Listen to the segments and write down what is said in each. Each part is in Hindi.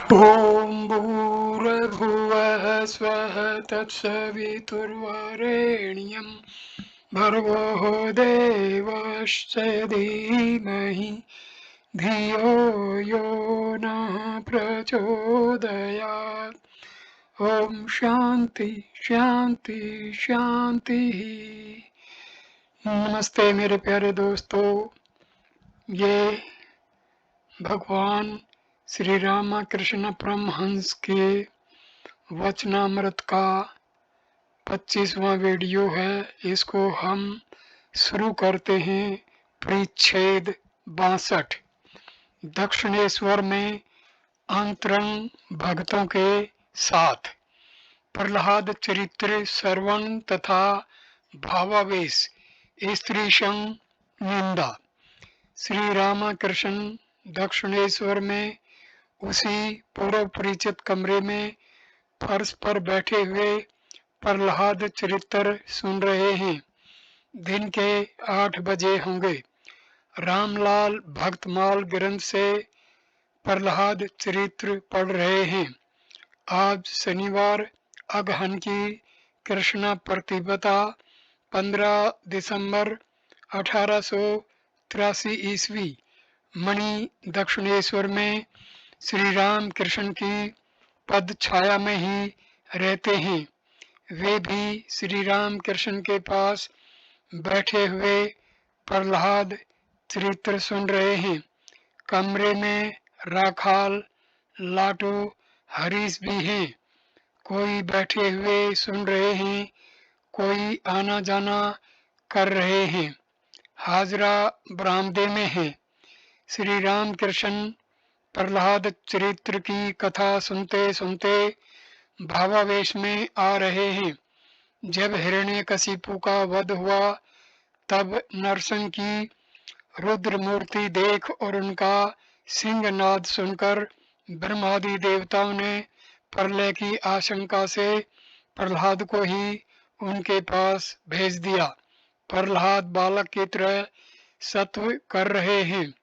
ॐ भूर्भुवः स्वः तत्सवितुर्वरेण्यं भर्गो देवश्च धीमहि धियो यो नः प्रचोदयात्। ओम शांति शांति शांति। नमस्ते मेरे प्यारे दोस्तों, ये भगवान श्री रामकृष्ण परमहंस के वचनामृत का 25वां वीडियो है। इसको हम शुरू करते हैं परिच्छेद 62 दक्षिणेश्वर में अंतरंग भक्तों के साथ। प्रहलाद चरित्र श्रवण तथा भावावेश स्त्री संग निंदा। श्री रामकृष्ण दक्षिणेश्वर में उसी पूर्व परिचित कमरे में फर्श पर बैठे हुए प्रहलाद चरित्र सुन रहे हैं। दिन के 8 बजे होंगे। रामलाल भक्तमाल ग्रंथ से प्रहलाद चरित्र पढ़ रहे हैं। आज शनिवार अगहन की कृष्ण प्रतिपदा 15 दिसंबर 1883 ईस्वी। मणि दक्षिणेश्वर में श्री राम कृष्ण की पद छाया में ही रहते हैं। वे भी श्री राम कृष्ण के पास बैठे हुए प्रहलाद चरित्र सुन रहे हैं। कमरे में राखाल, लाटू, हरीश भी हैं। कोई बैठे हुए सुन रहे हैं, कोई आना जाना कर रहे हैं। हाजरा बरामदे में है। श्री राम कृष्ण प्रहलाद चरित्र की कथा सुनते सुनते भावावेश में आ रहे हैं। जब हिरण्यकशिपु का वध हुआ तब नरसिंह की रुद्र मूर्ति देख और उनका सिंहनाद सुनकर ब्रह्मादि देवताओं ने प्रलय की आशंका से प्रहलाद को ही उनके पास भेज दिया। प्रहलाद बालक की तरह सत्व कर रहे हैं।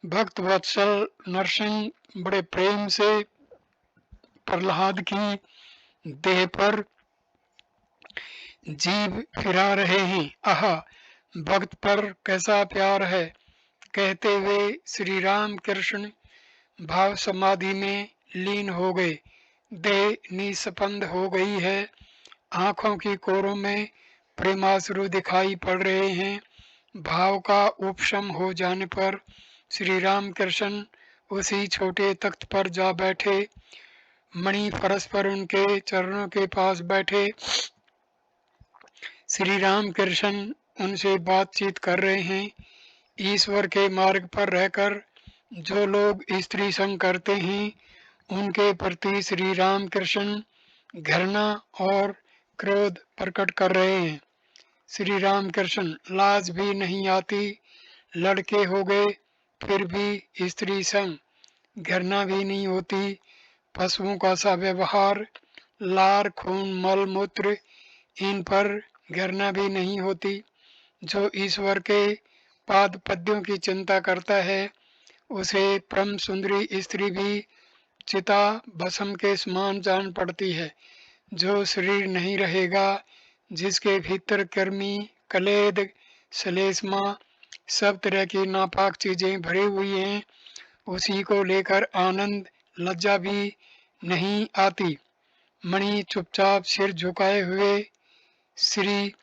भक्त वत्सल नरसिंह बड़े प्रेम से प्रहलाद की देह पर जीभ फिरा रहे हैं। आह, भक्त पर कैसा प्यार है, कहते हुए श्री राम कृष्ण भाव समाधि में लीन हो गए। देह निस्पंद हो गई है। आंखों की कोरों में प्रेमाश्रु दिखाई पड़ रहे हैं। भाव का उपशम हो जाने पर श्री राम कृष्ण उसी छोटे तख्त पर जा बैठे। मणि फरस पर उनके चरणों के पास बैठे। श्री राम कृष्ण उनसे बातचीत कर रहे हैं। ईश्वर के मार्ग पर रहकर जो लोग स्त्री संग करते हैं उनके प्रति श्री राम कृष्ण घृणा और क्रोध प्रकट कर रहे हैं। श्री राम कृष्ण, लाज भी नहीं आती, लड़के हो गए फिर भी स्त्री संग घृणा भी नहीं होती। पशुओं का सा व्यवहार, लार खून मल मूत्र, इन पर घृणा भी नहीं होती। जो ईश्वर के पाद पद्यों की चिंता करता है उसे परम सुंदरी स्त्री भी चिता भस्म के समान जान पड़ती है। जो शरीर नहीं रहेगा, जिसके भीतर कर्मी कलेद सलेस्मा सब तरह की नापाक चीजें भरी हुई हैं, उसी को लेकर आनंद लज्जा भी नहीं आती। मणि चुपचाप सिर झुकाए हुए श्री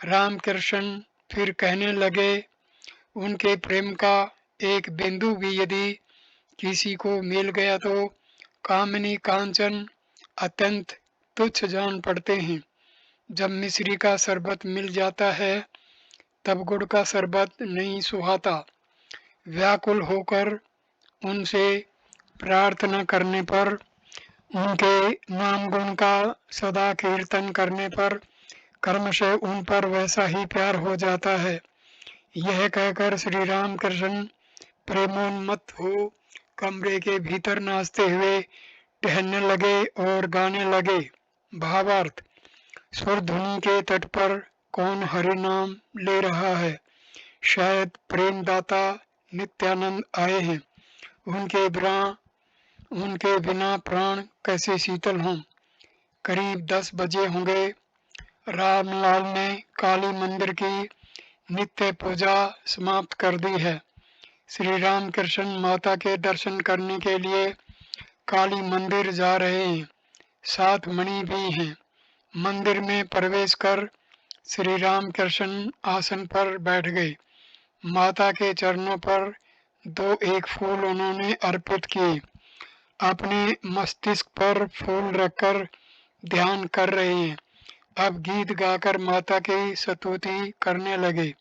रामकृष्ण फिर कहने लगे, उनके प्रेम का एक बिंदु भी यदि किसी को मिल गया तो कामिनी कांचन अत्यंत तुच्छ जान पड़ते हैं। जब मिश्री का शरबत मिल जाता है तब गुड़ का शरबत नहीं सुहाता। व्याकुल होकर उनसे प्रार्थना करने पर, उनके नाम गुण का सदा कीर्तन करने पर कर्म से उन पर वैसा ही प्यार हो जाता है। यह कहकर श्री राम कृष्ण प्रेमोन्मत्त हो कमरे के भीतर नाचते हुए टहलने लगे और गाने लगे। भावार्थ: स्वर ध्वनि के तट पर कौन हरि नाम ले रहा है? शायद प्रेमदाता नित्यानंद आए हैं। उनके बिना उनके बिना प्राण कैसे शीतल हों। करीब 10 बजे होंगे। रामलाल ने काली मंदिर की नित्य पूजा समाप्त कर दी है। श्री राम कृष्ण माता के दर्शन करने के लिए काली मंदिर जा रहे हैं। 7 मणि भी हैं। मंदिर में प्रवेश कर श्री राम कृष्ण आसन पर बैठ गए। माता के चरणों पर 2-1 फूल उन्होंने अर्पित किए। अपने मस्तिष्क पर फूल रखकर ध्यान कर रहे हैं। अब गीत गाकर माता की स्तुति करने लगे।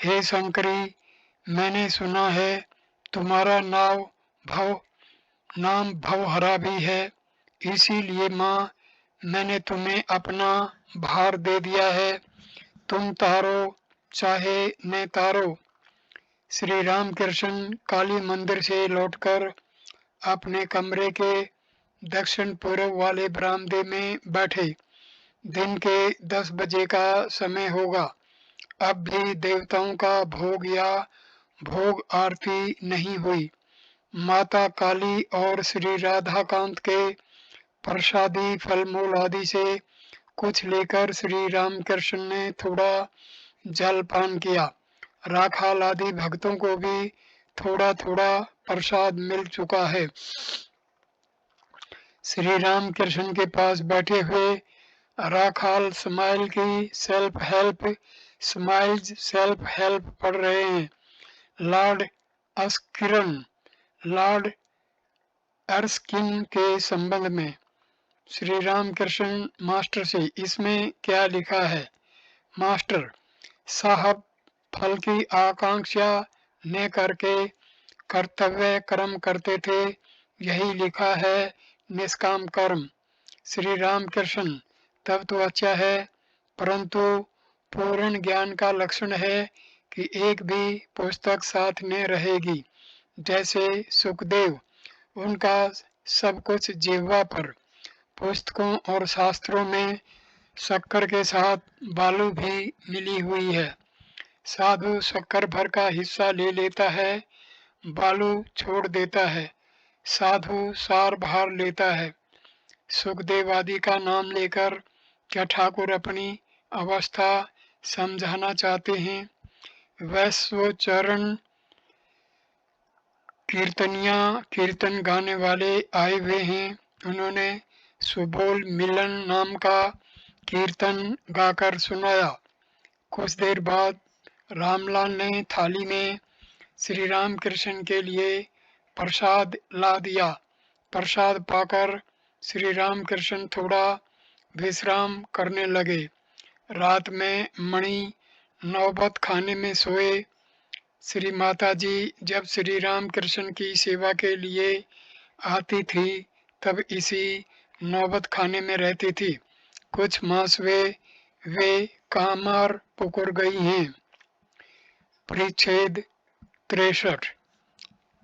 हे शंकरी, मैंने सुना है तुम्हारा नाम भवहरा भी है। इसीलिए माँ, मैंने तुम्हें अपना भार दे दिया है। तुम तारो चाहे न तारो। श्री राम कृष्ण काली मंदिर से लौटकर अपने कमरे के दक्षिण पूर्व वाले बरामदे में बैठे। दिन के 10 बजे का समय होगा। अब भी देवताओं का भोग या भोग आरती नहीं हुई। माता काली और श्री राधाकांत के प्रसादी फल मूल आदि से कुछ लेकर श्री रामकृष्ण ने थोड़ा जलपान किया। राखाल आदि भक्तों को भी थोड़ा थोड़ा प्रसाद मिल चुका है। श्री राम कृष्ण के पास बैठे हुए राखाल स्माइल्स सेल्फ हेल्प पढ़ रहे हैं। लॉर्ड अर्स्किन के संबंध में। श्री राम कृष्ण मास्टर से, इसमें क्या लिखा है? मास्टर साहब, फल की आकांक्षा न करके कर्तव्य कर्म करते थे, यही लिखा है, निष्काम कर्म। श्री राम कृष्ण, तब तो अच्छा है, परंतु पूर्ण ज्ञान का लक्षण है कि एक भी पुस्तक साथ न रहेगी। जैसे सुखदेव, उनका सब कुछ जिह्वा पर। पुस्तकों और शास्त्रों में शक्कर के साथ बालू भी मिली हुई है। साधु शक्कर भर का हिस्सा ले लेता है, बालू छोड़ देता है। साधु सार भार लेता है। सुखदेव आदि का नाम लेकर क्या ठाकुर अपनी अवस्था समझाना चाहते हैं? वैश्वचरण कीर्तन गाने वाले आए हुए हैं। उन्होंने सुबोल मिलन नाम का कीर्तन गाकर सुनाया। कुछ देर बाद रामलाल ने थाली में श्री राम कृष्ण के लिए प्रसाद ला दिया। प्रसाद पाकर श्री राम कृष्ण थोड़ा विश्राम करने लगे। रात में मणि नौबत खाने में सोए। श्री माता जी जब श्री राम कृष्ण की सेवा के लिए आती थी, तब इसी नौबत खाने में रहती थी। कुछ मास वे कामार पुकुर गई हैं। परिच्छेद 63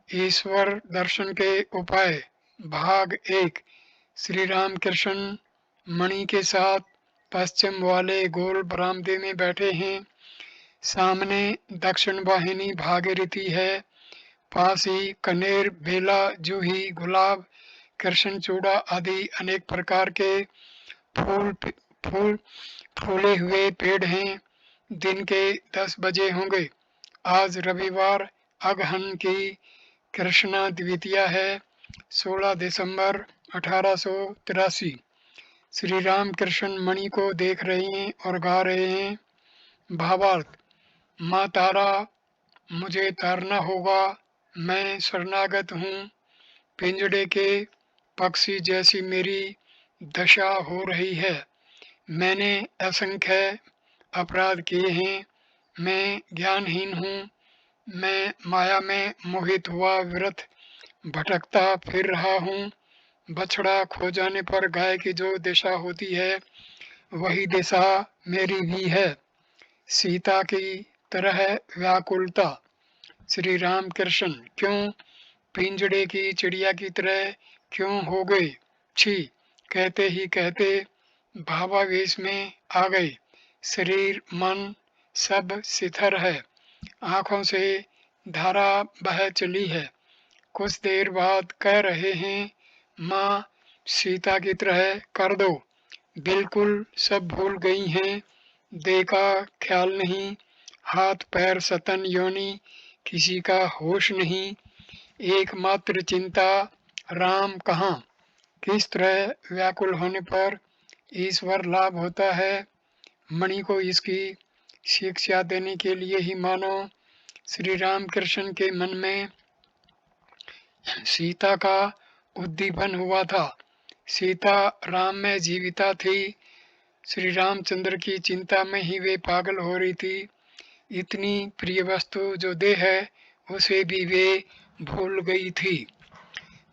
ईश्वर दर्शन के उपाय भाग 1। श्री राम कृष्ण मणि के साथ पश्चिम वाले गोल बरामदे में बैठे हैं। सामने दक्षिण वाहिनी भागीरथी है। पास ही कनेर, बेला, जूही, गुलाब, कृष्णचूड़ा आदि अनेक प्रकार के फूले हुए पेड़ हैं। दिन के 10 बजे होंगे। आज रविवार अगहन की कृष्णा द्वितीया है, 16 दिसंबर 1883। श्री राम कृष्ण मणि को देख रहे हैं और गा रहे हैं। भावार्थ: माँ तारा, मुझे तारना होगा, मैं शरणागत हूँ। पिंजड़े के पक्षी जैसी मेरी दशा हो रही है। मैंने असंख्य अपराध किए हैं। मैं ज्ञानहीन हूँ। मैं माया में मोहित हुआ व्यर्थ भटकता फिर रहा हूँ। बछड़ा खो जाने पर गाय की जो दशा होती है, वही दशा मेरी भी है। सीता की तरह व्याकुलता। श्री राम कृष्ण क्यों पिंजड़े की चिड़िया की तरह क्यों हो गए? छी! कहते ही कहते भावावेश में आ गए। शरीर मन सब शिथिल है। आंखों से धारा बह चली है। कुछ देर बाद कह रहे हैं, माँ सीता की तरह कर दो, बिल्कुल सब भूल गई हैं, देखा ख्याल नहीं, हाथ पैर सतन योनि, किसी का होश नहीं, एकमात्र चिंता राम कहाँ। किस तरह व्याकुल होने पर ईश्वर लाभ होता है, मणि को इसकी शिक्षा देने के लिए ही मानो श्री राम कृष्ण के मन में सीता का उद्दीपन हुआ था। सीता राम में जीविता थी, श्री रामचंद्र की चिंता में ही वे पागल हो रही थी। इतनी प्रिय वस्तु जो देह है उसे भी वे भूल गई थी।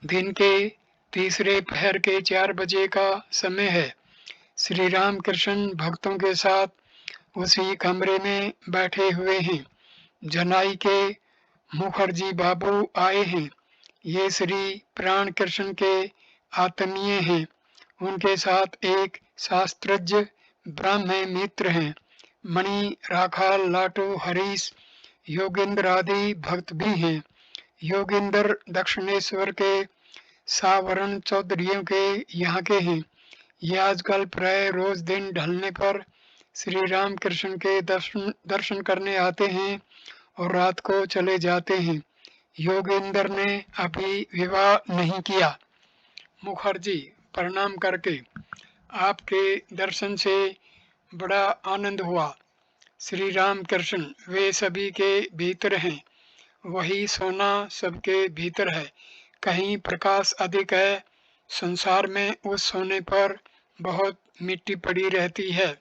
दिन के तीसरे पहर के 4 बजे का समय है। श्री राम कृष्ण भक्तों के साथ उसी कमरे में बैठे हुए हैं। जनाई के मुखर्जी बाबू आए हैं। ये श्री प्राण कृष्ण के आत्मीय हैं। उनके साथ एक शास्त्रज्ञ ब्राह्मण मित्र हैं। मणि, राखाल, लाटू, हरीश, योगेंद्र आदि भक्त भी हैं। योगेंद्र दक्षिणेश्वर के सावरण चौधरियों के यहाँ के हैं। ये आजकल प्राय रोज दिन ढलने पर श्री राम कृष्ण के दर्शन करने आते हैं और रात को चले जाते हैं। योगेंद्र ने अभी विवाह नहीं किया। मुखर्जी प्रणाम करके, आपके दर्शन से बड़ा आनंद हुआ। श्री राम कृष्ण वे सभी के भीतर हैं, वही सोना सबके भीतर है। कहीं प्रकाश अधिक है, संसार में उस सोने पर बहुत मिट्टी पड़ी रहती है।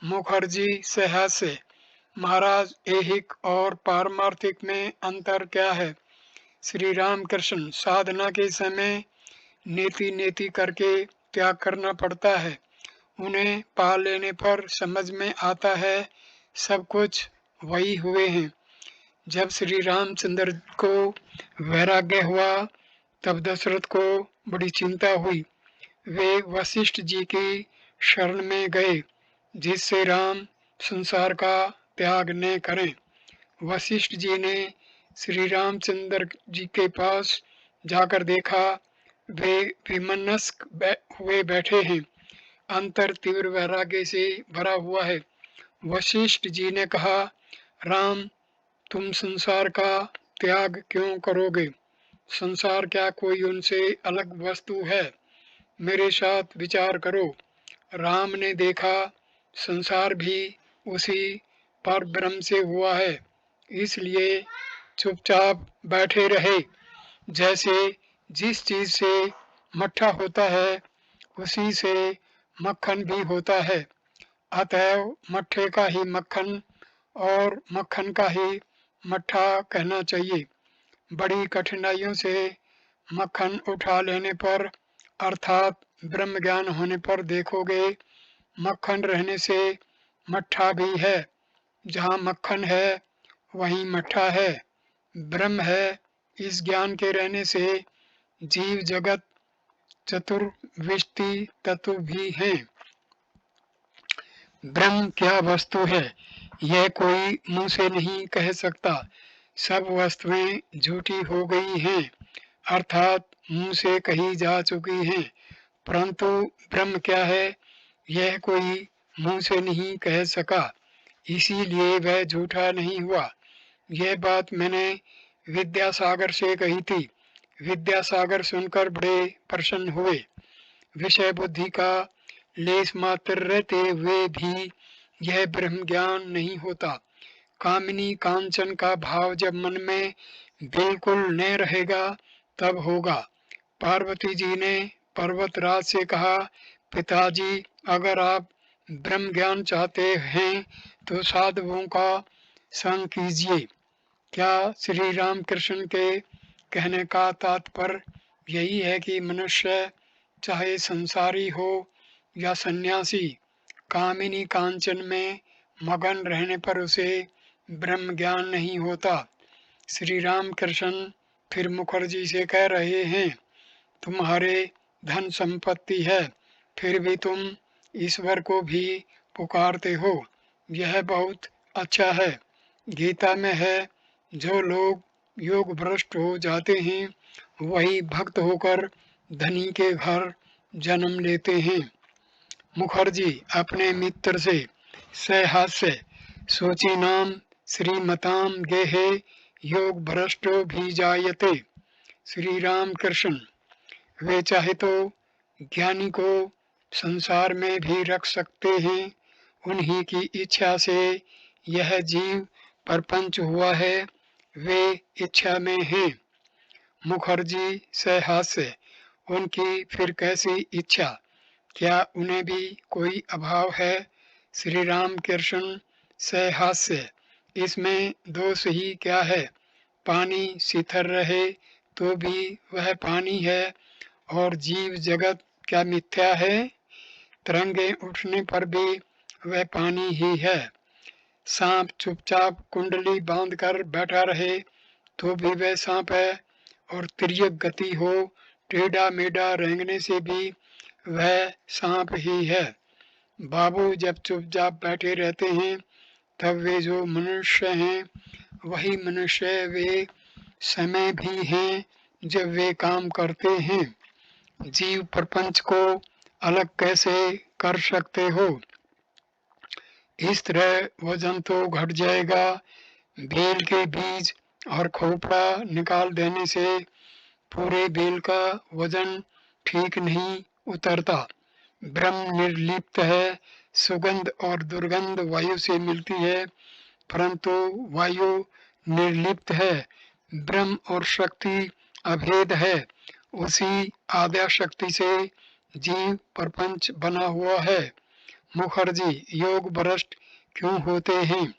मुखर्जी से, महाराज ऐहिक और पारमार्थिक में अंतर क्या है? श्री राम कृष्ण साधना के समय नीति नीति करके त्याग करना पड़ता है। उन्हें पा लेने पर समझ में आता है सब कुछ वही हुए हैं। जब श्री रामचंद्र को वैराग्य हुआ तब दशरथ को बड़ी चिंता हुई। वे वशिष्ठ जी की शरण में गए, जिससे राम संसार का त्याग न करें। वशिष्ठ जी ने श्री रामचंद्र जी के पास जाकर देखा, वे विमनस्क हुए बैठे हैं, अंतर तीव्र वैराग्य से भरा हुआ है। वशिष्ठ जी ने कहा, राम, तुम संसार का त्याग क्यों करोगे? संसार क्या कोई उनसे अलग वस्तु है? मेरे साथ विचार करो। राम ने देखा संसार भी उसी पर ब्रह्म से हुआ है, इसलिए चुपचाप बैठे रहे। जैसे जिस चीज से मट्ठा होता है उसी से मक्खन भी होता है, अतएव मट्ठे का ही मक्खन और मक्खन का ही मट्ठा कहना चाहिए। बड़ी कठिनाइयों से मक्खन उठा लेने पर अर्थात ब्रह्म ज्ञान होने पर देखोगे मक्खन रहने से मट्ठा भी है। जहाँ मक्खन है वहीं मट्ठा है, ब्रह्म है। इस ज्ञान के रहने से जीव जगत चतुर्विष्टि तत्व भी हैं। ब्रह्म क्या वस्तु है यह कोई मुंह से नहीं कह सकता। सब वस्तुएं झूठी हो गई हैं, अर्थात मुंह से कही जा चुकी हैं, परंतु ब्रह्म क्या है यह कोई मुंह से नहीं कह सका, इसीलिए वह झूठा नहीं हुआ। यह बात मैंने विद्यासागर से कही थी। विद्यासागर सुनकर बड़े प्रसन्न हुए। विषय बुद्धि का लेस मात्र रहते हुए भी यह ब्रह्म ज्ञान नहीं होता। कामिनी कांचन का भाव जब मन में बिल्कुल न रहेगा तब होगा। पार्वती जी ने पर्वतराज से कहा, पिताजी, अगर आप ब्रह्म ज्ञान चाहते हैं तो साधुओं का संग कीजिए। क्या श्री राम कृष्ण के कहने का तात्पर्य यही है कि मनुष्य चाहे संसारी हो या सन्यासी, कामिनी कांचन में मगन रहने पर उसे ब्रह्म ज्ञान नहीं होता? श्री राम कृष्ण फिर मुखर्जी से कह रहे हैं, तुम्हारे धन संपत्ति है, फिर भी तुम ईश्वर को भी पुकारते हो, यह बहुत अच्छा है। गीता में है, जो लोग योग भ्रष्ट हो जाते हैं वही भक्त होकर धनी के घर जन्म लेते हैं। मुखर्जी अपने मित्र से सहास्य शोचिनाम श्रीमताम गेहे योग भ्रष्टो भी जायते। श्री राम कृष्ण वे चाहे तो ज्ञानी को संसार में भी रख सकते हैं, उन्हीं की इच्छा से यह जीव प्रपंच हुआ है, वे इच्छा में हैं। मुखर्जी सहास्य उनकी फिर कैसी इच्छा, क्या उन्हें भी कोई अभाव है? श्री राम कृष्ण सहास्य इसमें दोष ही क्या है? पानी शीतल रहे तो भी वह पानी है, और जीव जगत क्या मिथ्या है? तरंगे उठने पर भी वह पानी ही है। सांप चुपचाप कुंडली बांधकर बैठा रहे तो भी वह सांप है, और तिर्यक गति हो टेढ़ा मेढ़ा रेंगने से भी वह सांप ही है। बाबू जब चुपचाप बैठे रहते हैं तब वे जो मनुष्य हैं वही मनुष्य वे समय भी हैं जब वे काम करते हैं। जीव प्रपंच को अलग कैसे कर सकते हो? इस तरह वजन तो घट जाएगा। बेल के बीज और खोपड़ा निकाल देने से पूरे बेल का वजन ठीक नहीं उतरता। ब्रह्म निर्लिप्त है, सुगंध और दुर्गंध वायु से मिलती है, परंतु वायु निर्लिप्त है। ब्रह्म और शक्ति अभेद है, उसी आद्या शक्ति से जीव प्रपंच बना हुआ है। मुखर्जी योग भ्रष्ट क्यों होते हैं?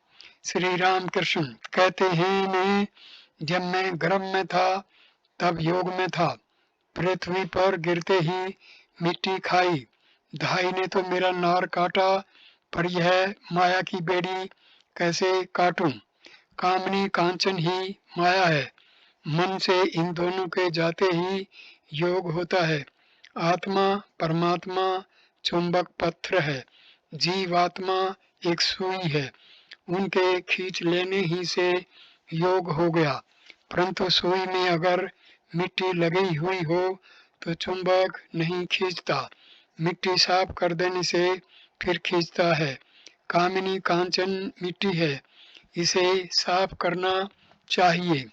श्री राम कृष्ण कहते हैं, मैं जब मैं गर्भ में था तब योग में था, पृथ्वी पर गिरते ही मिट्टी खाई, धाई ने तो मेरा नार काटा, पर यह माया की बेड़ी कैसे काटूं? कामनी कांचन ही माया है, मन से इन दोनों के जाते ही योग होता है। आत्मा परमात्मा चुंबक पत्थर है, जीवात्मा एक सुई है, उनके खींच लेने ही से योग हो गया। परंतु सुई में अगर मिट्टी लगी हुई हो तो चुंबक नहीं खींचता, मिट्टी साफ कर देने से फिर खींचता है। कामिनी कांचन मिट्टी है, इसे साफ करना चाहिए।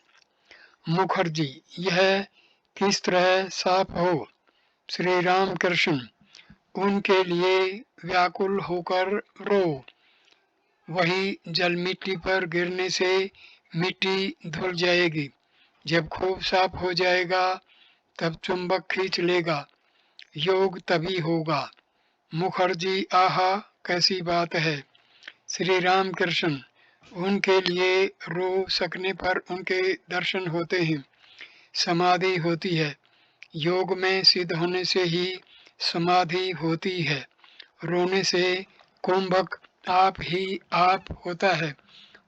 मुखर्जी यह किस तरह साफ हो? श्री राम कृष्ण उनके लिए व्याकुल होकर रो। वही जल मिट्टी पर गिरने से मिट्टी धुल जाएगी, जब खूब साफ हो जाएगा तब चुंबक खींच लेगा, योग तभी होगा। मुखर्जी आहा कैसी बात है। श्री राम कृष्ण उनके लिए रो सकने पर उनके दर्शन होते हैं, समाधि होती है। योग में सिद्ध होने से ही समाधि होती है, रोने से कुंभक आप ही आप होता है,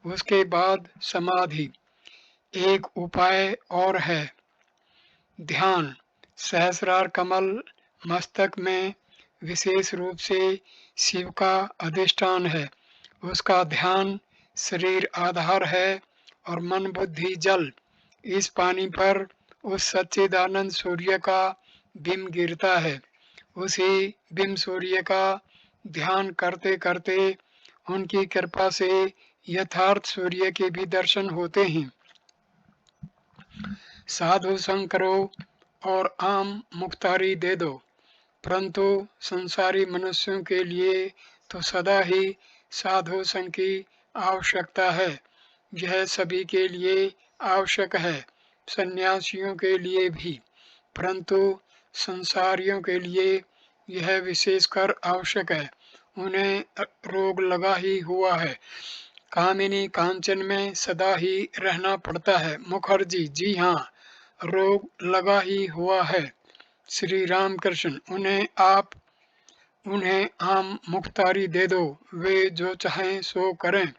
उसके बाद समाधि। एक उपाय और है, ध्यान। सहस्रार कमल मस्तक में विशेष रूप से शिव का अधिष्ठान है, उसका ध्यान शरीर आधार है और मन बुद्धि जल। इस पानी पर उस सच्चिदानंद सूर्य का बिंब गिरता है, उसी बिंब सूर्य का ध्यान करते करते उनकी कृपा से यथार्थ सूर्य के भी दर्शन होते हैं। साधु संग करो और आम मुख्तारी दे दो, परंतु संसारी मनुष्यों के लिए तो सदा ही साधु संग की आवश्यकता है। यह सभी के लिए आवश्यक है, सन्यासियों के लिए भी, परंतु संसारियों के लिए यह विशेषकर आवश्यक है। उन्हें रोग लगा ही हुआ है, कामिनी कांचन में सदा ही रहना पड़ता है। मुखर्जी जी हाँ, रोग लगा ही हुआ है। श्री राम कृष्ण उन्हें आम मुख्तारी दे दो, वे जो चाहें सो करें।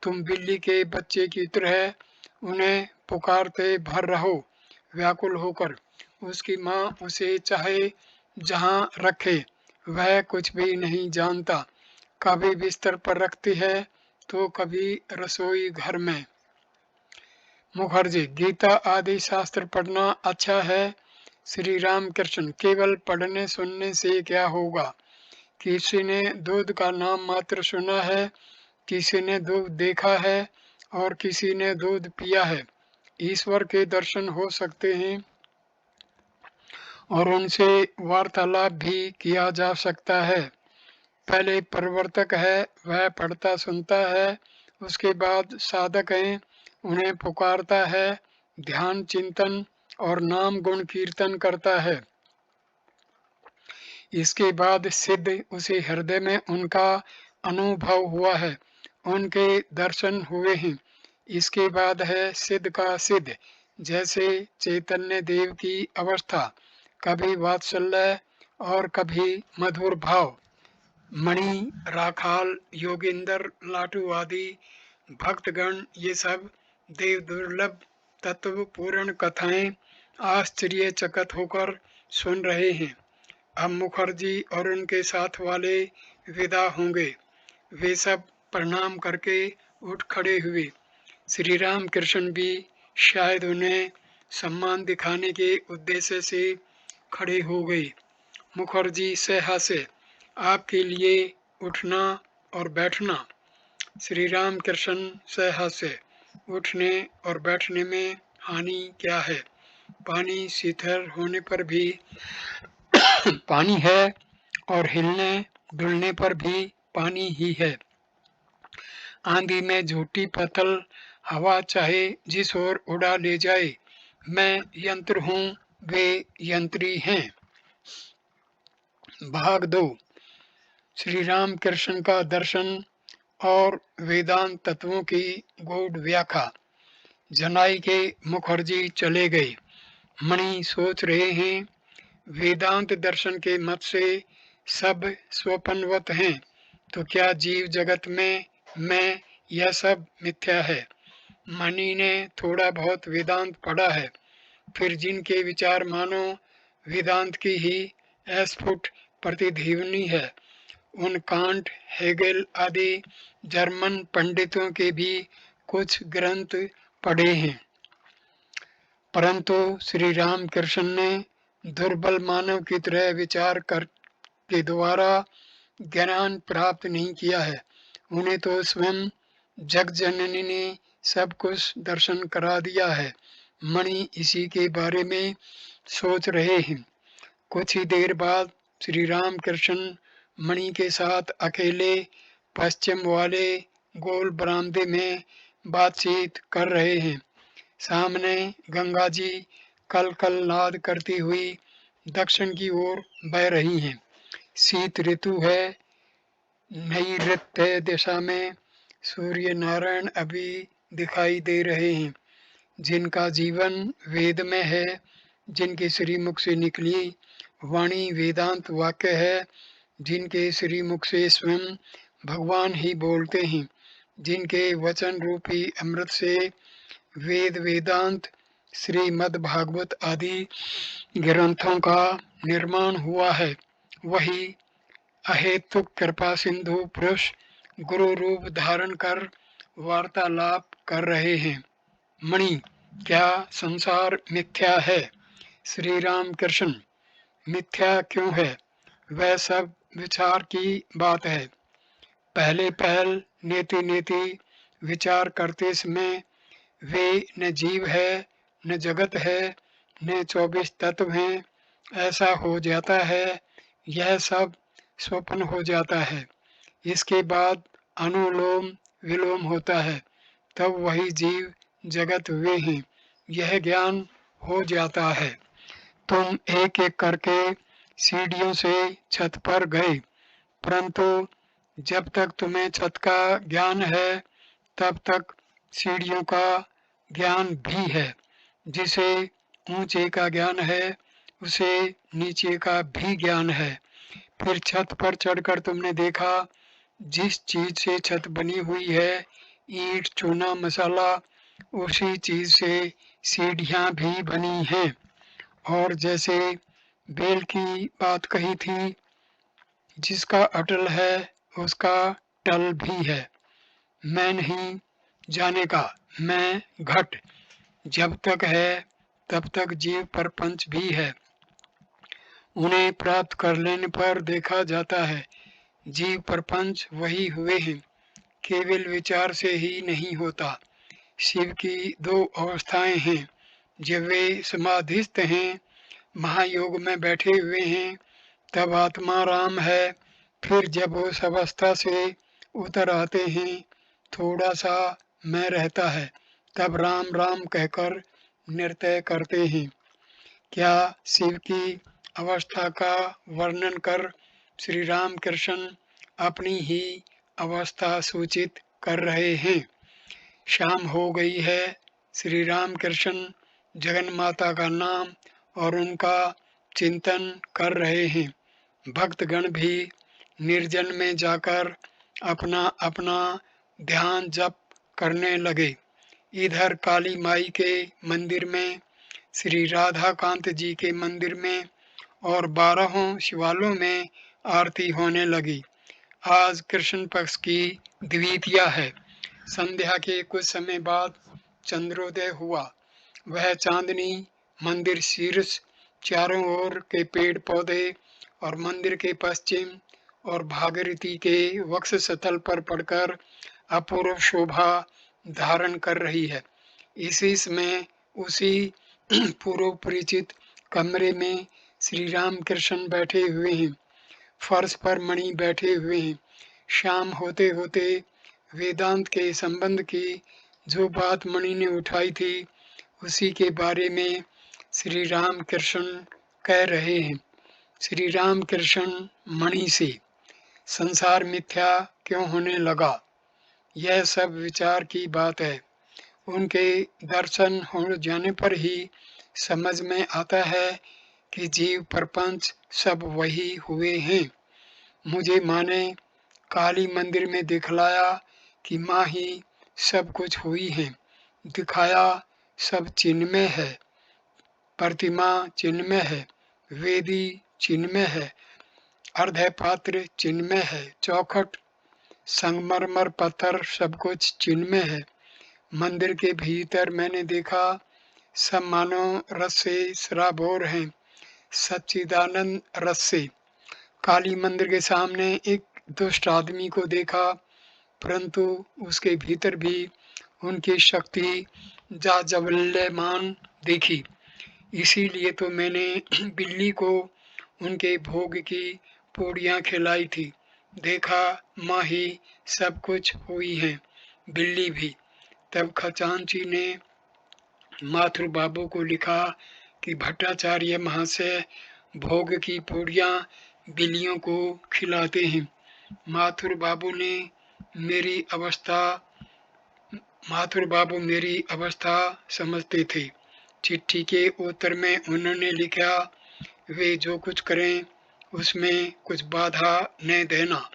तुम बिल्ली के बच्चे की तरह उन्हें पुकारते भर रहो व्याकुल होकर। उसकी माँ उसे चाहे जहाँ रखे, वह कुछ भी नहीं जानता, कभी बिस्तर पर रखती है तो कभी रसोई घर में। मुखर्जी, गीता आदि शास्त्र पढ़ना अच्छा है। श्री राम कृष्ण, केवल पढ़ने सुनने से क्या होगा? किसी ने दूध का नाम मात्र सुना है, किसी ने दूध देखा है और किसी ने दूध पिया है। ईश्वर के दर्शन हो सकते हैं और उनसे वार्तालाप भी किया जा सकता है। पहले प्रवर्तक है, वह पढ़ता सुनता है, उसके बाद साधक है, उन्हें पुकारता है, ध्यान चिंतन और नाम गुण कीर्तन करता है। इसके बाद सिद्ध, उसे हृदय में उनका अनुभव हुआ है, उनके दर्शन हुए हैं। इसके बाद है सिद्ध का सिद्ध, जैसे चैतन्य देव की अवस्था, कभी वात्सल्य और कभी मधुर भाव। मणि, राखाल, योगिंदर, लाटू आदि भक्तगण ये सब देव दुर्लभ तत्व पूर्ण कथाएं आश्चर्यचकित होकर सुन रहे हैं। अब मुखर्जी और उनके साथ वाले विदा होंगे। वे सब प्रणाम करके उठ खड़े हुए। श्री राम कृष्ण भी शायद उन्हें सम्मान दिखाने के उद्देश्य से खड़े हो गए। मुखर्जी से हंसे, आपके लिए उठना और बैठना। श्री राम कृष्ण से हंसे, उठने और बैठने में हानि क्या है? पानी शीतल होने पर भी पानी है और हिलने डुलने पर भी पानी ही है। आंधी में झूठी पतल हवा चाहे जिस ओर उड़ा ले जाए, मैं यंत्र हूँ, वे यंत्री हैं। भाग 2, श्री राम कृष्ण का दर्शन और वेदांत तत्वों की गूढ़ व्याख्या। जनाई के मुखर्जी चले गए। मणि सोच रहे हैं, वेदांत दर्शन के मत से सब स्वप्नवत हैं, तो क्या जीव जगत में मैं यह सब मिथ्या है? मणि ने थोड़ा बहुत वेदांत पढ़ा है, फिर जिनके विचार मानो वेदांत की ही अस्फुट प्रतिध्वनि है, उन कांट, हेगेल आदि जर्मन पंडितों के भी कुछ ग्रंथ पढ़े हैं, परंतु श्री राम कृष्ण ने दुर्बल मानव की तरह विचार कर के द्वारा ज्ञान प्राप्त नहीं किया है। उन्हें तो स्वयं जगजननी ने सब कुछ दर्शन करा दिया है। मणि इसी के बारे में सोच रहे हैं। कुछ ही देर बाद श्री राम कृष्ण मणि के साथ अकेले पश्चिम वाले गोल बरामदे में बातचीत कर रहे हैं। सामने गंगा जी कल कल नाद करती हुई दक्षिण की ओर बह रही हैं। शीत ऋतु है। नैऋत्य दिशा में सूर्य नारायण अभी दिखाई दे रहे हैं, जिनका जीवन वेद में है, जिनके श्रीमुख से निकली वाणी वेदांत वाक्य है, जिनके श्रीमुख से स्वयं भगवान ही बोलते हैं, जिनके वचन रूपी अमृत से वेद वेदांत श्रीमद् भागवत आदि ग्रंथों का निर्माण हुआ है, वही अहेतुक कृपा सिंधु पुरुष गुरु रूप धारण कर वार्तालाप कर रहे हैं। मणि, क्या संसार मिथ्या है? श्री राम कृष्ण, मिथ्या क्यों है? वह सब विचार की बात है। पहले पहल नेति नेति विचार करते समय वे न जीव है, न जगत है, न 24 तत्व हैं, ऐसा हो जाता है। यह सब स्वप्न हो जाता है। इसके बाद अनुलोम विलोम होता है, तब वही जीव जगत वे हैं, यह ज्ञान हो जाता है। तुम एक एक करके सीढ़ियों से छत पर गए, परंतु जब तक तुम्हें छत का ज्ञान है, तब तक सीढ़ियों का ज्ञान भी है। जिसे ऊंचे का ज्ञान है, उसे नीचे का भी ज्ञान है। फिर छत पर चढ़कर तुमने देखा, जिस चीज से छत बनी हुई है, ईंट चूना मसाला, उसी चीज से सीढ़ियां भी बनी हैं। और जैसे बेल की बात कही थी, जिसका अटल है उसका टल भी है। मैं नहीं जाने का, मैं घट, जब तक है तब तक जीव प्रपंच भी है। उन्हें प्राप्त कर लेने पर देखा जाता है जीव प्रपंच वही हुए हैं, केवल विचार से ही नहीं होता। शिव की दो अवस्थाएं हैं। जब वे समाधिस्थ हैं, महायोग में बैठे हुए हैं, तब आत्मा राम है। फिर जब वो उस अवस्था से उतर आते हैं, थोड़ा सा मैं रहता है, तब राम राम कहकर नृत्य करते हैं। क्या शिव की अवस्था का वर्णन कर श्री राम कृष्ण अपनी ही अवस्था सूचित कर रहे हैं। शाम हो गई है। श्री राम कृष्ण जगन माता का नाम और उनका चिंतन कर रहे हैं। भक्तगण भी निर्जन में जाकर अपना अपना ध्यान जप करने लगे। इधर काली माई के मंदिर में, श्री राधा कांत जी के मंदिर में और 12 शिवालयों में आरती होने लगी। आज कृष्ण पक्ष की द्वितीया है। संध्या के कुछ समय बाद चंद्रोदय हुआ। वह चांदनी मंदिर शीर्ष, चारों ओर के पेड़ पौधे और मंदिर के पश्चिम और भागीरथी के वक्ष स्थल पर पड़कर अपूर्व शोभा धारण कर रही है। इसी समय उसी पूर्व परिचित कमरे में श्री राम कृष्ण बैठे हुए हैं। फर्श पर मणि बैठे हुए हैं। शाम होते होते वेदांत के संबंध की जो बात मणि ने उठाई थी, उसी के बारे में श्री राम कृष्ण कह रहे हैं। श्री राम कृष्ण मणि से संसार मिथ्या क्यों होने लगा, यह सब विचार की बात है। उनके दर्शन हो जाने पर ही समझ में आता है कि जीव प्रपंच सब वही हुए हैं। मुझे माने काली मंदिर में दिखलाया कि माँ ही सब कुछ हुई है। दिखाया सब चिन्मय है, प्रतिमा चिन्मय है, वेदी चिन्मय है, अर्ध पात्र चिन्मय है, चौखट संगमरमर पत्थर सब कुछ चिन्मय है। मंदिर के भीतर मैंने देखा सब मानो रस से सराबोर हैं, सच्चिदानंद रस से। काली मंदिर के सामने एक दुष्ट आदमी को देखा, परंतु उसके भीतर भी उनकी शक्ति जाज्वल्यमान देखी। इसीलिए तो मैंने बिल्ली को उनके भोग की पूड़ियाँ खिलाई थी। देखा माँ ही सब कुछ हुई है, बिल्ली भी। तब खजांची ने माथुर बाबू को लिखा कि भट्टाचार्य महाशय भोग की पूड़ियाँ बिल्लियों को खिलाते हैं। माथुर बाबू मेरी अवस्था समझते थे। चिट्ठी के उत्तर में उन्होंने लिखा, वे जो कुछ करें उसमें कुछ बाधा न देना।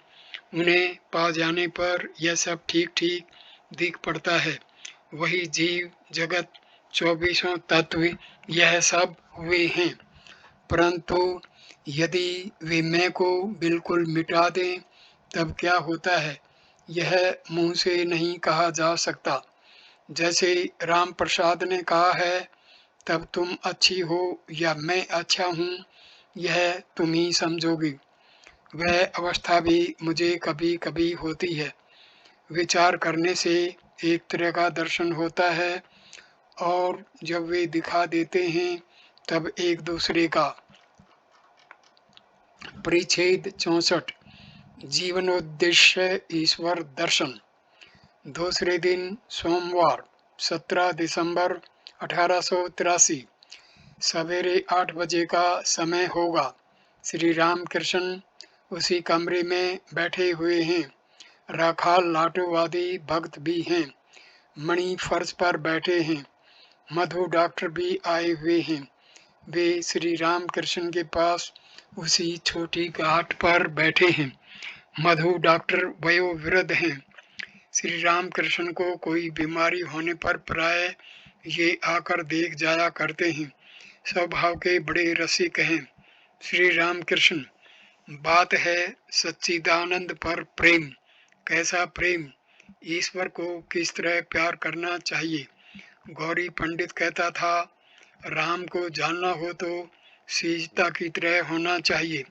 उन्हें पा जाने पर यह सब ठीक ठीक दिख पड़ता है। वही जीव जगत 24 तत्व यह सब हुए हैं। परंतु यदि वे मैं को बिल्कुल मिटा दें तब क्या होता है, यह मुंह से नहीं कहा जा सकता। जैसे राम प्रसाद ने कहा है, तब तुम अच्छी हो या मैं अच्छा हूँ, यह तुम ही समझोगी। वह अवस्था भी मुझे कभी कभी होती है। विचार करने से एक तरह का दर्शन होता है और जब वे दिखा देते हैं तब एक दूसरे का। परिच्छेद 64 जीवनोद्देश्य ईश्वर दर्शन। दूसरे दिन सोमवार 17 दिसंबर 1883 सवेरे 8 बजे का समय होगा। श्री राम कृष्ण उसी कमरे में बैठे हुए हैं। राखाल लाटोवादी भक्त भी हैं। मणि फर्श पर बैठे हैं। मधु डॉक्टर भी आए हुए हैं। वे श्री राम कृष्ण के पास उसी छोटी घाट पर बैठे हैं। मधु डॉक्टर वयोवृद्ध हैं। श्री राम कृष्ण को कोई बीमारी होने पर प्राय ये आकर देख जाया करते हैं। स्वभाव के बड़े रसिक हैं। श्री राम कृष्ण, बात है सच्चिदानंद पर प्रेम। कैसा प्रेम? ईश्वर को किस तरह प्यार करना चाहिए, गौरी पंडित कहता था, राम को जानना हो तो सीता की तरह होना चाहिए,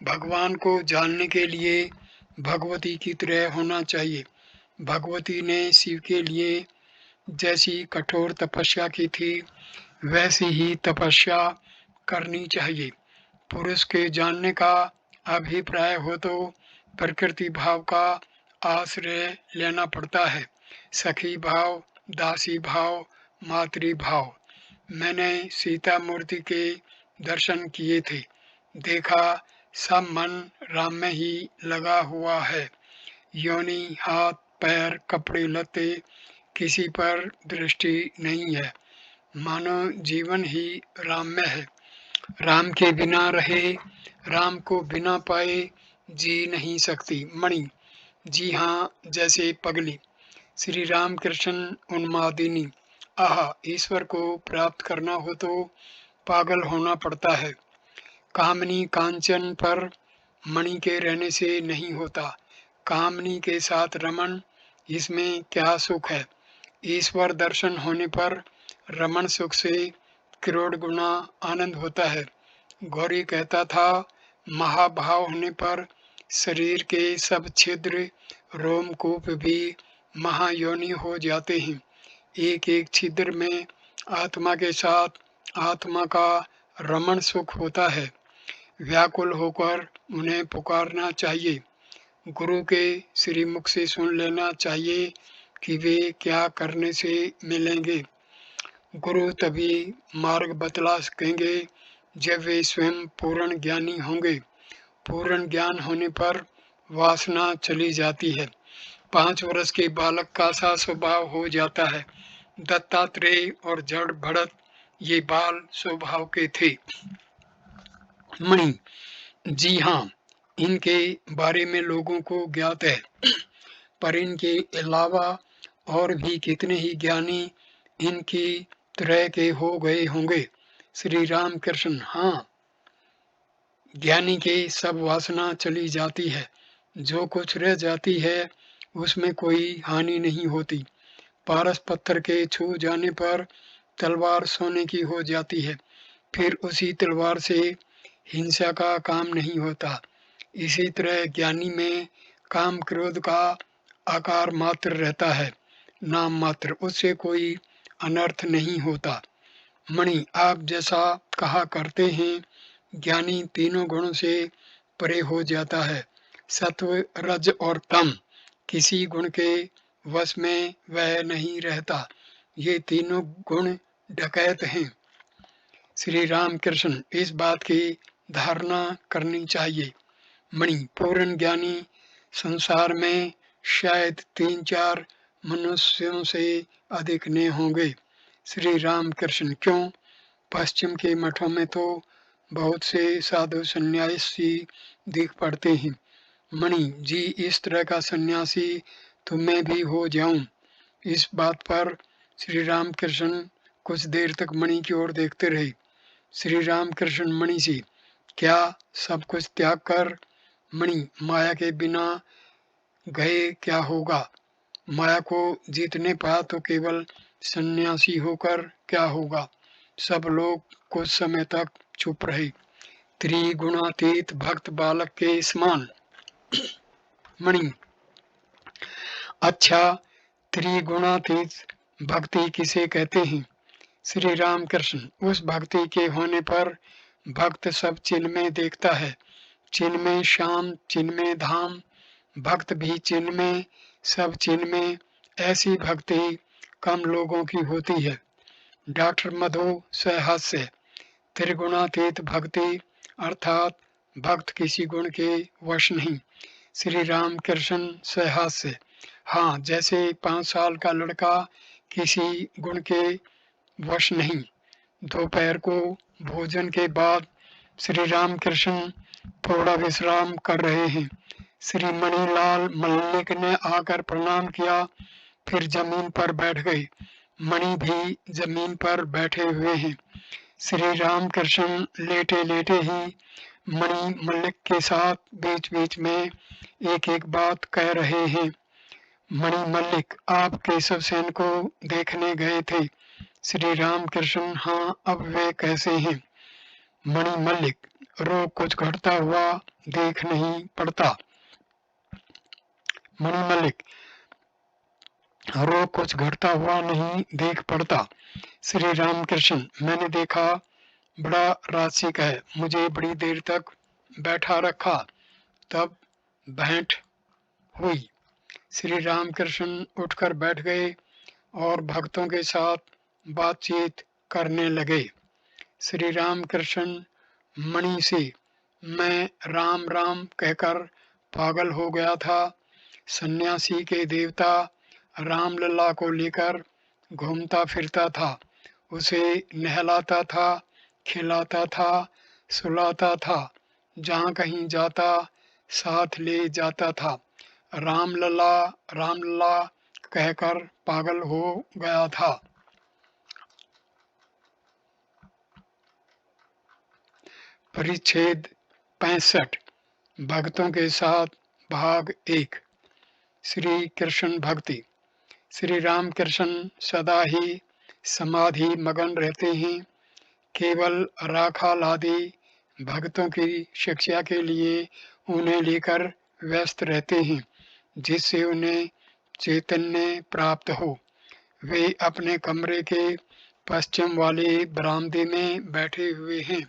भगवान को जानने के लिए भगवती की तरह होना चाहिए। भगवती ने शिव के लिए जैसी कठोर तपस्या की थी वैसी ही तपस्या करनी चाहिए। पुरुष के जानने का अभिप्राय हो तो प्रकृति भाव का आश्रय लेना पड़ता है, सखी भाव, दासी भाव, मातृ भाव। मैंने सीता मूर्ति के दर्शन किए थे, देखा सब मन राम में ही लगा हुआ है। योनि, हाथ, पैर, कपड़े लत्ते किसी पर दृष्टि नहीं है, मानो जीवन ही राम में है। राम के बिना रहे, राम को बिना पाए जी नहीं सकती। मणि, जी हाँ, जैसे पगली। श्री राम कृष्ण उन्मादिनी, आह, ईश्वर को प्राप्त करना हो तो पागल होना पड़ता है। कामनी कांचन पर मणि के रहने से नहीं होता, कामनी के साथ रमन, इसमें क्या सुख है। ईश्वर दर्शन होने पर रमन सुख से करोड़ गुना आनंद होता है। गौरी कहता था, महाभाव होने पर शरीर के सब छिद्र रोमकूप भी महायोनि हो जाते हैं। एक एक छिद्र में आत्मा के साथ आत्मा का रमण सुख होता है। व्याकुल होकर उन्हें पुकारना चाहिए, गुरु के श्रीमुख से सुन लेना चाहिए कि वे क्या करने से मिलेंगे। गुरु तभी मार्ग बतला सकेंगे जब वे स्वयं पूर्ण ज्ञानी होंगे। पूर्ण ज्ञान होने पर वासना चली जाती है, 5 वर्ष के बालक का सा स्वभाव हो जाता है। दत्तात्रेय और जड़ भरत ये बाल स्वभाव के थे। मणि, जी हाँ, इनके बारे में लोगों को ज्ञात है, पर इनके अलावा और भी कितने ही ज्ञानी इनकी तरह के हो गए होंगे। श्री राम कृष्ण, हाँ, ज्ञानी के सब वासना चली जाती है, जो कुछ रह जाती है उसमें कोई हानि नहीं होती। पारस पत्थर के छू जाने पर तलवार सोने की हो जाती है, फिर उसी तलवार से हिंसा का काम नहीं होता। इसी तरह ज्ञानी में काम क्रोध का आकार मात्र रहता है, नाम मात्र, उससे कोई अनर्थ नहीं होता। मणि, आप जैसा कहा करते हैं, ज्ञानी तीनों गुणों से परे हो जाता है, सत्व, रज और तम, किसी गुण के वश में वह नहीं रहता। ये तीनों गुण डकैत हैं। श्री राम कृष्ण, इस बात की धारणा करनी चाहिए। मणि, पूर्ण ज्ञानी संसार में शायद 3-4 मनुष्यों से अधिक ने होंगे। श्री राम कृष्ण, क्यों? पश्चिम के मठों में तो बहुत से साधु सन्यासी दिख पड़ते हैं। मणि जी, इस तरह का सन्यासी तो मैं भी हो जाऊं। इस बात पर श्री राम कृष्ण कुछ देर तक मणि की ओर देखते रहे। श्री राम कृष्ण मणि से, क्या सब कुछ त्याग कर? मणि, माया के बिना गए क्या होगा? माया को जीतने पाया तो केवल सन्यासी होकर क्या होगा? सब लोग कुछ समय तक चुप रहे। त्रिगुणातीत भक्त बालक के समान। मणि, अच्छा, त्रिगुणातीत भक्ति किसे कहते हैं? श्री राम कृष्ण, उस भक्ति के होने पर भक्त सब चिन्ह में देखता है, चिन्ह में श्याम, चिन्ह में धाम, भक्त भी चिन्ह में, सब चिन्ह में। ऐसी भक्ति कम लोगों की होती है। डॉक्टर मधु सहस्य, त्रिगुणातीत भक्ति अर्थात भक्त किसी गुण के वश नहीं। श्री राम कृष्ण सहस्य, हाँ, जैसे 5 साल का लड़का किसी गुण के वश नहीं। दोपहर को भोजन के बाद श्री राम कृष्ण थोड़ा विश्राम कर रहे हैं। श्री मणिलाल मल्लिक ने आकर प्रणाम किया, फिर जमीन पर बैठ गए। मणि भी जमीन पर बैठे हुए हैं। श्री राम कृष्ण लेटे लेटे ही मणि मल्लिक के साथ बीच बीच में एक एक बात कह रहे हैं। मणि मल्लिक, आप केशव सेन को देखने गए थे, श्री राम कृष्ण, हाँ अब वे कैसे हैं? मणि मल्लिक, रोग कुछ घटता हुआ देख नहीं पड़ता। मणि मल्लिक, रोग कुछ घटता हुआ नहीं देख पड़ता। श्री राम कृष्ण, मैंने देखा बड़ा रासिक है, मुझे बड़ी देर तक बैठा रखा, तब भेंट हुई। श्री राम कृष्ण उठकर बैठ गए और भक्तों के साथ बातचीत करने लगे। श्री राम कृष्ण मणि से, मैं राम राम कहकर पागल हो गया था। सन्यासी के देवता रामलला को लेकर घूमता फिरता था, उसे नहलाता था, खिलाता था, सुलाता था, जहाँ कहीं जाता साथ ले जाता था। रामलला रामलला कहकर पागल हो गया था। परिच्छेद 65 भक्तों के साथ भाग 1। श्री कृष्ण भक्ति। श्री राम कृष्ण सदा ही समाधि मगन रहते हैं, केवल राखाल आदि भक्तों की शिक्षा के लिए उन्हें लेकर व्यस्त रहते हैं, जिससे उन्हें चैतन्य प्राप्त हो। वे अपने कमरे के पश्चिम वाले बरामदे में बैठे हुए हैं।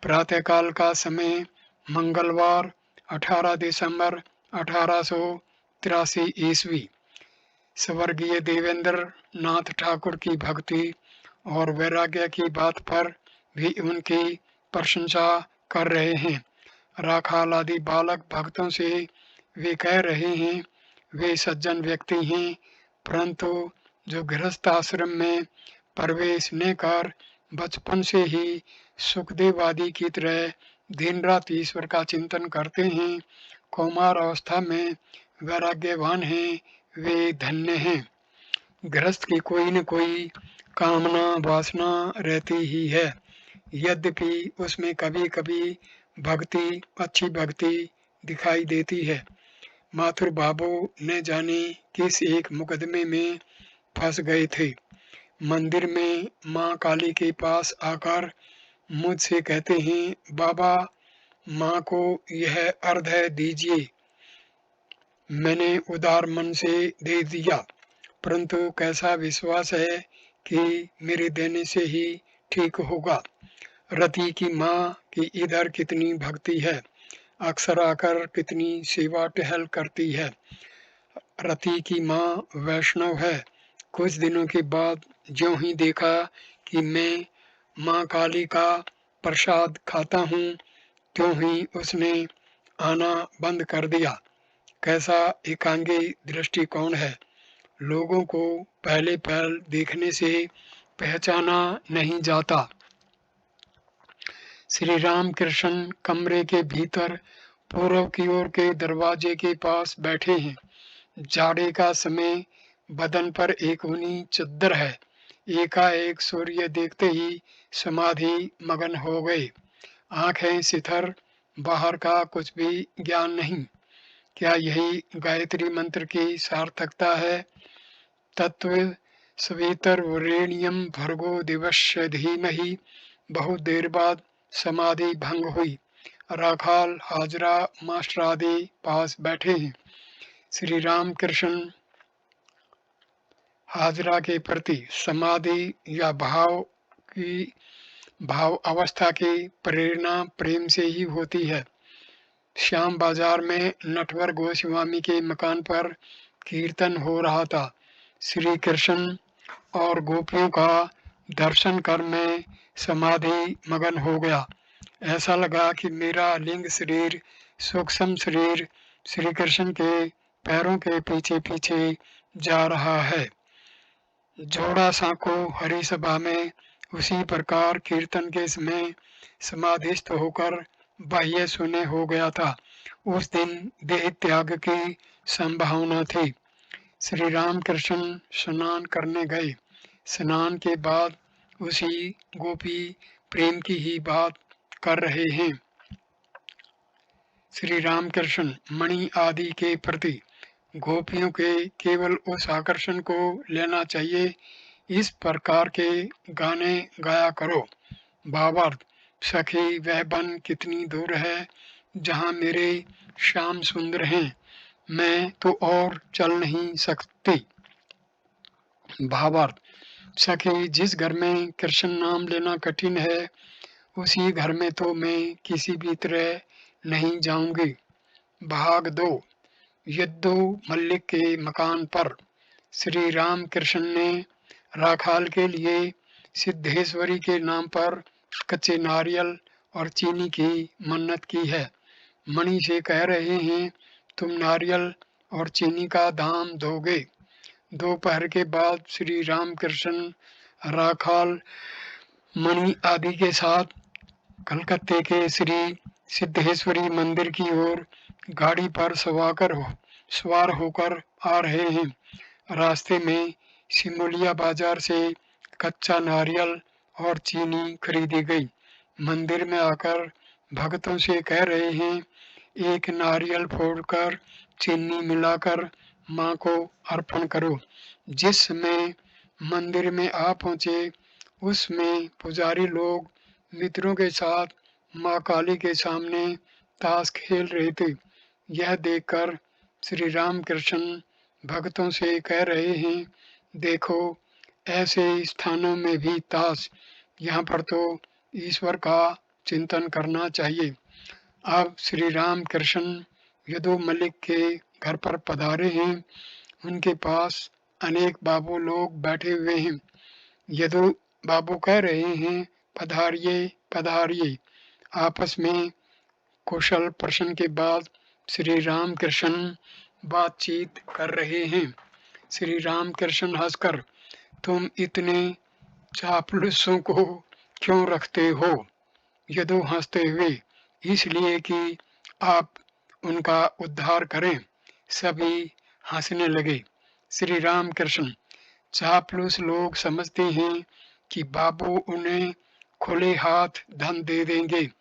प्रातःकाल का समय मंगलवार 18 दिसंबर 1883 ईस्वी। स्वर्गीय देवेंद्र नाथ ठाकुर की भक्ति और वैराग्य की बात पर भी उनकी प्रशंसा कर रहे हैं। राखाल आदि बालक भक्तों से वे कह रहे हैं, वे सज्जन व्यक्ति हैं, परंतु जो गृहस्थ आश्रम में प्रवेश न कर बचपन से ही सुखदेव आदि की तरह दिन रात ईश्वर का चिंतन करते हैं, कौमार अवस्था में वैराग्यवान हैं, वे धन्य हैं। गृहस्थ की कोई न कोई कामना वासना रहती ही है, यद्यपि उसमें कभी कभी भक्ति, अच्छी भक्ति दिखाई देती है। माथुर बाबू न जाने किस एक मुकदमे में फंस गए थे। मंदिर में माँ काली के पास आकर मुझसे कहते हैं, बाबा माँ को यह अर्घ्य दीजिए। मैंने उदार मन से दे दिया, परंतु कैसा विश्वास है कि मेरे देने से ही ठीक होगा। रति की माँ की इधर कितनी भक्ति है, अक्सर आकर कितनी सेवा टहल करती है। रति की माँ वैष्णव है। कुछ दिनों के बाद ज्यों ही देखा कि मैं माँ काली का प्रसाद खाता हूँ, त्यों ही उसने आना बंद कर दिया। कैसा एकांगी दृष्टिकोण है, लोगों को पहले पहल देखने से पहचाना नहीं जाता। श्री राम कृष्ण कमरे के भीतर पूर्व की ओर के दरवाजे के पास बैठे हैं। जाड़े का समय, बदन पर एक ऊनी चद्दर है। एकाएक सूर्य देखते ही समाधि मगन हो गए। आंखें सिथर, बाहर का कुछ भी ज्ञान नहीं। क्या यही गायत्री मंत्र की सार्थकता है? तत्व सवितुर्वरेण्यं भर्गो दिवस्य धीमहि। बहुत देर बाद समाधि भंग हुई। राखाल, हाजरा मास्टर आदि पास बैठे हैं। श्री राम कृष्ण हाजरा के प्रति समाधि या भाव अवस्था की प्रेरणा प्रेम से ही होती है। श्याम बाजार में नटवर गोस्वामी के मकान पर कीर्तन हो रहा था। श्री कृष्ण और गोपियों का दर्शन कर मैं समाधि मगन हो गया। ऐसा लगा कि मेरा लिंग शरीर, सूक्ष्म शरीर श्री कृष्ण के पैरों के पीछे पीछे जा रहा है। जोड़ा सांको हरि सभा में उसी प्रकार कीर्तन के समय समाधिस्थ होकर बाह्य शून्य हो गया था। उस दिन देह त्याग की संभावना थी। श्री राम कृष्ण स्नान करने गए। स्नान के बाद उसी गोपी प्रेम की ही बात कर रहे हैं। श्री राम कृष्ण मणि आदि के प्रति गोपियों के केवल उस आकर्षण को लेना चाहिए इस प्रकार के गाने गाया करो। भावार्थ, सखी वह वन कितनी दूर है जहाँ मेरे श्याम सुंदर हैं, मैं तो और चल नहीं सकती। भावार्थ, सखी जिस घर में कृष्ण नाम लेना कठिन है, उसी घर में तो मैं किसी भी तरह नहीं जाऊंगी। भाग 2। यद्दू मल्लिक के मकान पर श्री राम कृष्ण ने राखाल के लिए सिद्धेश्वरी के नाम पर कच्चे नारियल और चीनी की मन्नत की है। मणि से कह रहे हैं, तुम नारियल और चीनी का दाम दोगे। दोपहर के बाद श्री राम कृष्ण राखाल, मणि आदि के साथ कलकत्ते के श्री सिद्धेश्वरी मंदिर की ओर गाड़ी पर सवार होकर आ रहे हैं। रास्ते में सिमोलिया बाजार से कच्चा नारियल और चीनी खरीदी गई। मंदिर में आकर भक्तों से कह रहे हैं, एक नारियल फोड़कर चीनी मिलाकर माँ को अर्पण करो। जिस समय मंदिर में आ पहुँचे, उसमें पुजारी लोग मित्रों के साथ माँ काली के सामने ताश खेल रहे थे। यह देखकर श्री राम कृष्ण भक्तों से कह रहे हैं, देखो ऐसे स्थानों में भी ताश, यहाँ पर तो ईश्वर का चिंतन करना चाहिए। अब श्री राम कृष्ण यदु मलिक के घर पर पधारे हैं। उनके पास अनेक बाबू लोग बैठे हुए हैं। यदु बाबू कह रहे हैं, पधारिए पधारिए। आपस में कुशल प्रश्न के बाद श्री राम कृष्ण बातचीत कर रहे हैं। श्री राम कृष्ण हंसकर, तुम इतने चापलूसों को क्यों रखते हो? यदु हंसते हुए, इसलिए कि आप उनका उद्धार करें। सभी हंसने लगे। श्री राम कृष्ण, चापलूस लोग समझते हैं कि बाबू उन्हें खुले हाथ धन दे देंगे,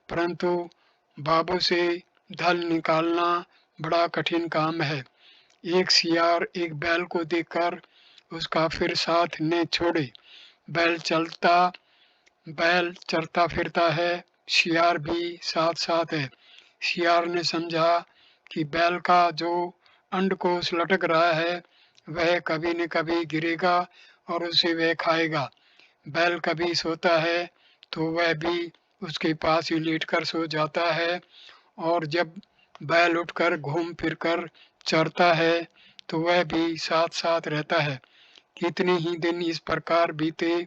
परंतु बाबू से धन निकालना बड़ा कठिन काम है। एक सियार एक बैल को देखकर उसका फिर साथ न छोड़े। बैल चरता फिरता है, सियार भी साथ साथ है। सियार ने समझा कि बैल का जो अंडकोश लटक रहा है, वह कभी न कभी गिरेगा और उसे वह खाएगा। बैल कभी सोता है तो वह भी उसके पास ही लेटकर सो जाता है, और जब बैल उठकर घूम फिरकर चरता है तो वह भी साथ साथ रहता है। कितने ही दिन इस प्रकार बीते,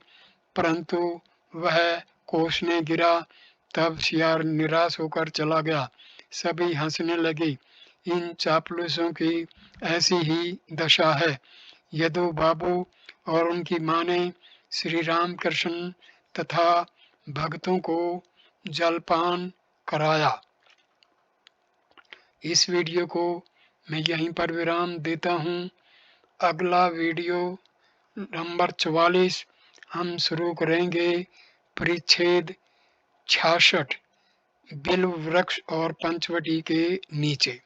परंतु वह कोसने गिरा। तब सियार निराश होकर चला गया। सभी हंसने लगे। इन चापलूसों की ऐसी ही दशा है। यदु बाबू और उनकी माँ ने श्री राम कृष्ण तथा भक्तों को जलपान कराया। इस वीडियो को मैं यहीं पर विराम देता हूँ। अगला वीडियो नंबर 44 हम शुरू करेंगे, परिच्छेद 66, बिल्व वृक्ष और पंचवटी के नीचे।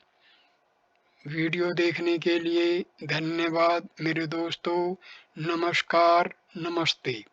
वीडियो देखने के लिए धन्यवाद मेरे दोस्तों। नमस्कार, नमस्ते।